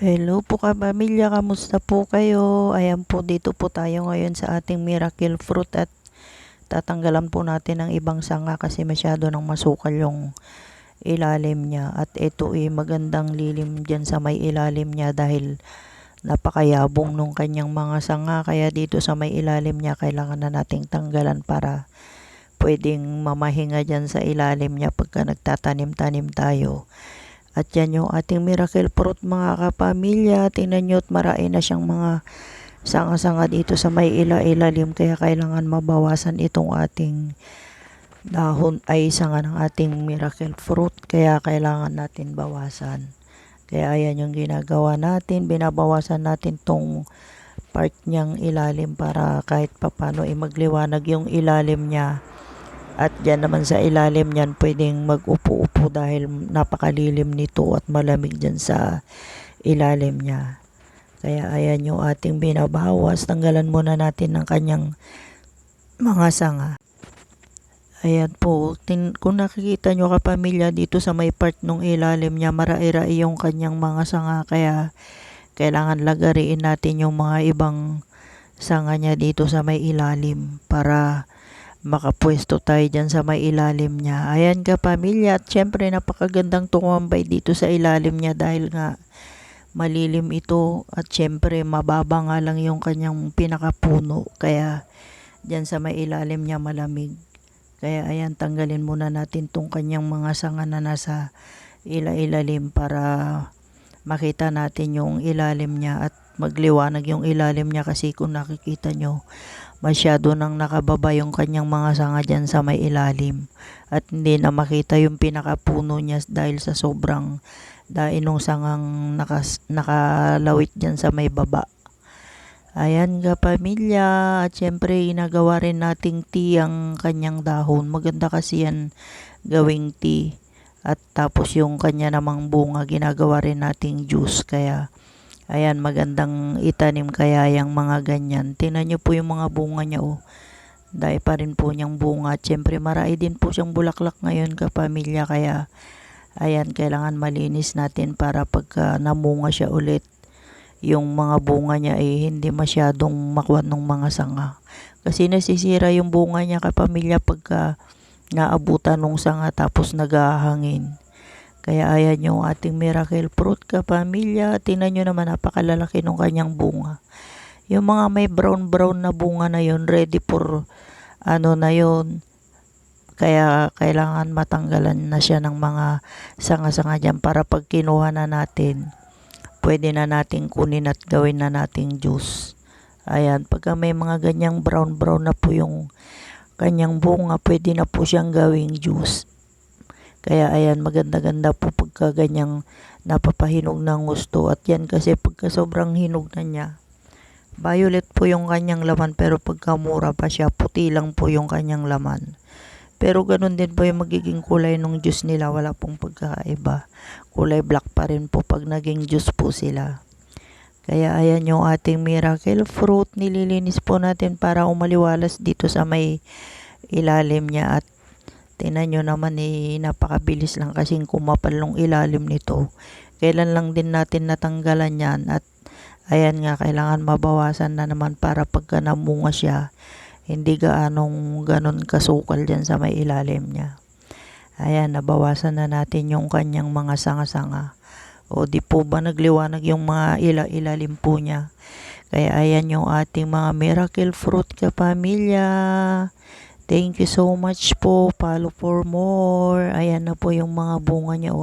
Hello po kapamilya, kamusta po kayo? Ayan po, dito po tayo ngayon sa ating miracle fruit at tatanggalan po natin ng ibang sanga kasi masyado nang masukal yung ilalim niya. At ito magandang lilim dyan sa may ilalim niya dahil napakayabong nung kanyang mga sanga. Kaya dito sa may ilalim niya kailangan na nating tanggalan para pwedeng mamahinga dyan sa ilalim niya pagka nagtatanim-tanim tayo. At yan yung ating miracle fruit mga kapamilya. Tingnan nyo at marami na siyang mga sanga-sanga dito sa may ilalim. Kaya kailangan mabawasan itong ating dahon ay sanga ng ating miracle fruit. Kaya kailangan natin bawasan. Kaya ayan yung ginagawa natin. Binabawasan natin tong part niyang ilalim para kahit papano magliwanag yung ilalim niya. At dyan naman sa ilalim niyan pwedeng mag-upo-upo dahil napakalilim nito at malamig dyan sa ilalim niya. Kaya ayan yung ating binabawas. Tanggalan muna natin ng kanyang mga sanga. Ayan po, kung nakikita nyo kapamilya dito sa may part ng ilalim niya, marai-rai yung kanyang mga sanga. Kaya kailangan lagariin natin yung mga ibang sanga niya dito sa may ilalim para makapwesto tayo dyan sa may ilalim niya. Ayan kapamilya, at syempre napakagandang tumambay dito sa ilalim niya dahil nga malilim ito at syempre mababa nga lang yung kanyang pinakapuno. Kaya dyan sa may ilalim niya malamig. Kaya ayan, tanggalin muna natin tong kanyang mga sanga na nasa ilalim para makita natin yung ilalim niya at magliwanag yung ilalim niya kasi kung nakikita nyo masyado nang nakababa yung kanyang mga sanga dyan sa may ilalim at hindi na makita yung pinakapuno niya dahil sa sobrang dain ng sangang nakalawit dyan sa may baba. Ayan kapamilya, at syempre ginagawa rin nating tea ang kanyang dahon. Maganda kasi yan gawing tea. At tapos yung kanya namang bunga ginagawa rin nating juice. Kaya ayan, magandang itanim kaya yung mga ganyan. Tingnan nyo po yung mga bunga niya Dahil pa rin po niyang bunga. At syempre marami din po siyang bulaklak ngayon kapamilya. Kaya ayan, kailangan malinis natin para pagka namunga siya ulit, yung mga bunga niya hindi masyadong makuha ng mga sanga. Kasi nasisira yung bunga niya kapamilya pagka naabutan ng sanga tapos nagahangin. Kaya ayan yung ating miracle fruit kapamilya. Tingnan nyo naman, napakalalaki ng kanyang bunga. Yung mga may brown na bunga na yun, ready for na yun. Kaya kailangan matanggalan na siya ng mga sanga-sanga dyan para pag kinuha na natin, pwede na nating kunin at gawin na nating juice. Ayan, pagka may mga ganyang brown na po yung kanyang bunga, pwede na po siyang gawing juice. Kaya ayan, maganda-ganda po pagka ganyang napapahinog ng gusto. At yan kasi pagka sobrang hinog na niya, violet po yung kanyang laman, pero pagka mura pa siya, puti lang po yung kanyang laman. Pero ganun din po yung magiging kulay ng juice nila, wala pong pagkakaiba. Kulay black pa rin po pag naging juice po sila. Kaya ayan yung ating miracle fruit, nililinis po natin para umaliwalas dito sa may ilalim niya. At tingnan nyo naman napakabilis lang kasing kumapal ng ilalim nito. Kailan lang din natin natanggalan yan. At ayan nga, kailangan mabawasan na naman para pagka namunga siya, hindi ganon kasukal dyan sa may ilalim niya. Ayan, nabawasan na natin yung kanyang mga sanga-sanga. O di po ba nagliwanag yung mga ilalim po niya. Kaya ayan yung ating mga miracle fruit kapamilya. Thank you so much po. Follow for more. Ayan na po yung mga bunga niya.